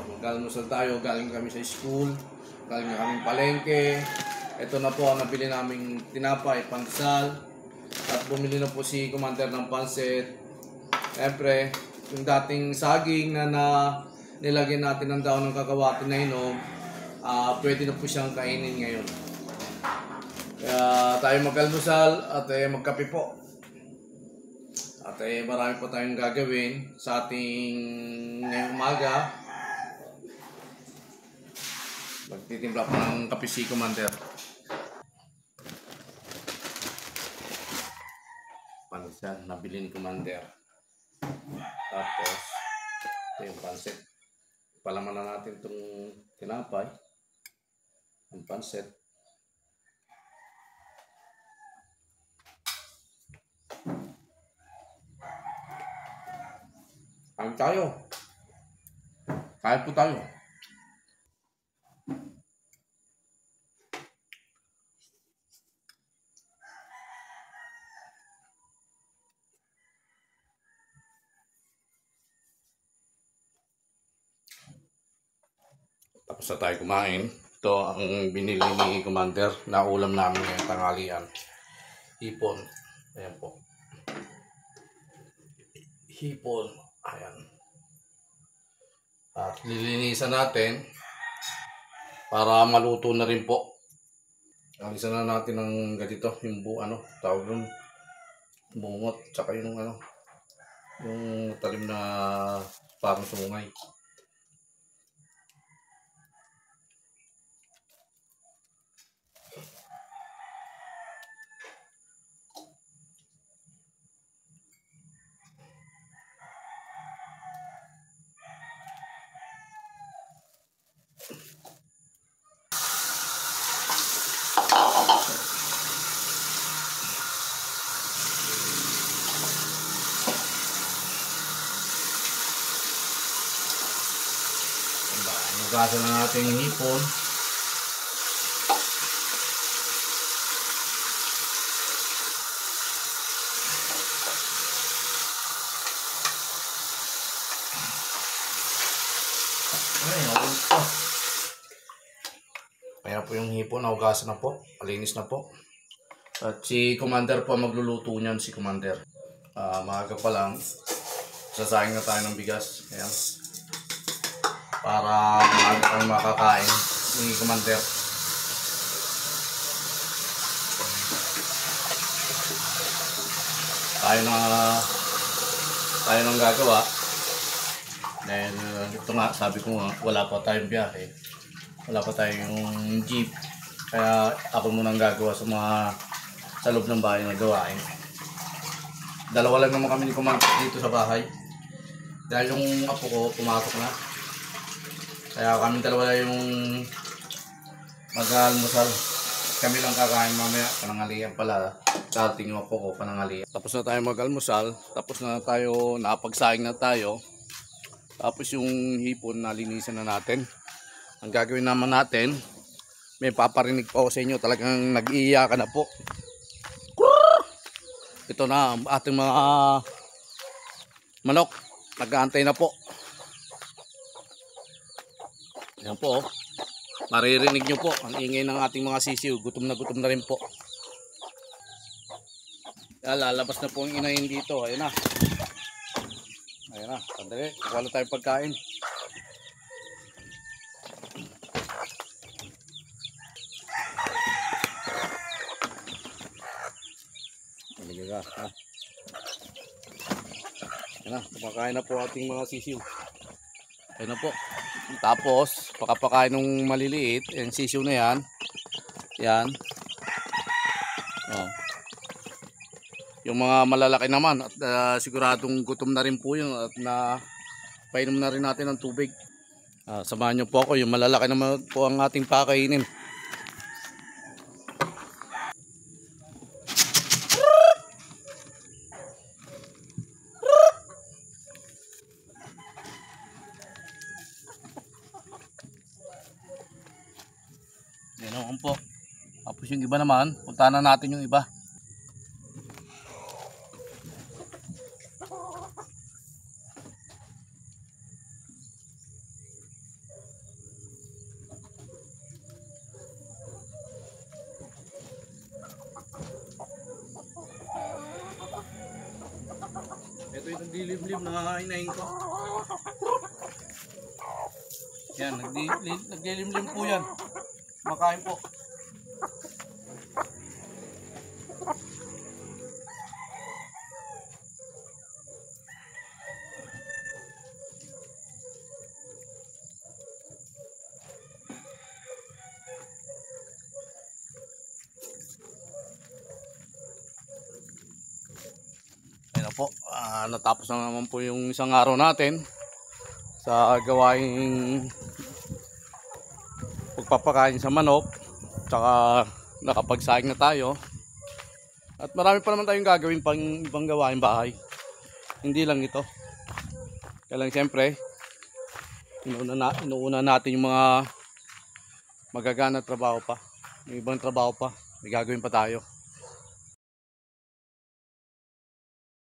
Mag-almusal tayo. Galing kami sa school. Galing na kaming palengke. Ito na po ang nabili naming tinapay, pansal. At bumili na po si Commander ng pansit. Siyempre, yung dating saging na nilagyan natin ng daon ng kakawatin na inom, pwede na po siyang kainin ngayon. Kaya tayo mag-almusal at magkape po. At marami po tayong gagawin sa ating ngayong umaga. Magtitimpla po ng kape si Commander. Pansit, nabili ni Commander. Tapos, ito yung pansit. Palaman na natin itong tinapay. Ang pansit. Kain tayo. Kain po tayo. Tapos na tayo kumain. Ito ang binili ni Commander na ulam namin ngayong tanghalian. Hipon. Ayan po. Hipon. Ayan. At lilinisan natin para maluto na rin po. Alisan na natin ng ganito, yung tawag nun, bungot, tsaka yung yung talim na parang sungay. Hugasan na natin yung hipon. Ayan po yung hipon, nahugasan na po, malinis na po. At si Commander po magluluto niyan, si Commander. Maaga pa lang, sasayang na tayo ng bigas. Ayan. Para maaga kang makakain ni Commander. Tayo nang gagawa. Dahil ito nga, sabi ko nga, wala pa tayong biyahe. Wala pa tayong jeep. Kaya ako munang gagawa sa loob ng bahay na gawain. Dalawa lang naman kami ni Commander dito sa bahay. Dahil yung apo ko pumasok na. Kaya kami dalawa yung mag-almusal. Kami lang kakain mamaya, panangalian pala. Dating yung apo ko, panangalian. Tapos na tayo mag-almusal. Tapos na tayo, nakapagsaing na tayo. Tapos yung hipon, nalinisan na natin. Ang gagawin naman natin, may paparinig pa ako sa inyo. Talagang nag-iiyakan na po. Ito na ang ating mga manok. Nag-aantay na po. Yan po, maririnig nyo po ang ingay ng ating mga sisiw. Gutom na rin po. Yan, lalabas na po ang inahin dito. Ayan na. Ayan na, sandali. Kukuha na tayong pagkain. Ayan na, kumakain na po ating mga sisiw. Ayan na po. Tapos, pakapakain ng maliliit, yung sisiw na yan. Yan. Oh. Yung mga malalaki naman, at siguradong gutom na rin po yun at painom na rin natin ng tubig. Samahan nyo po ako, yung malalaki naman po ang ating pakainin. Yan naman po. Tapos yung iba naman, punta na natin yung iba. naglilimlim na inahin ko. Yan, naglilimlim po yan. Makain po. Ayun na po, natapos na naman po yung isang araw natin sa gawaing pagpapakain sa manok, tsaka nakapagsaing na tayo at marami pa naman tayong gagawin pang ibang gawain bahay, hindi lang ito. Kaya lang siyempre inuuna natin yung mga magagana trabaho pa, yung ibang trabaho pa, may gagawin pa tayo.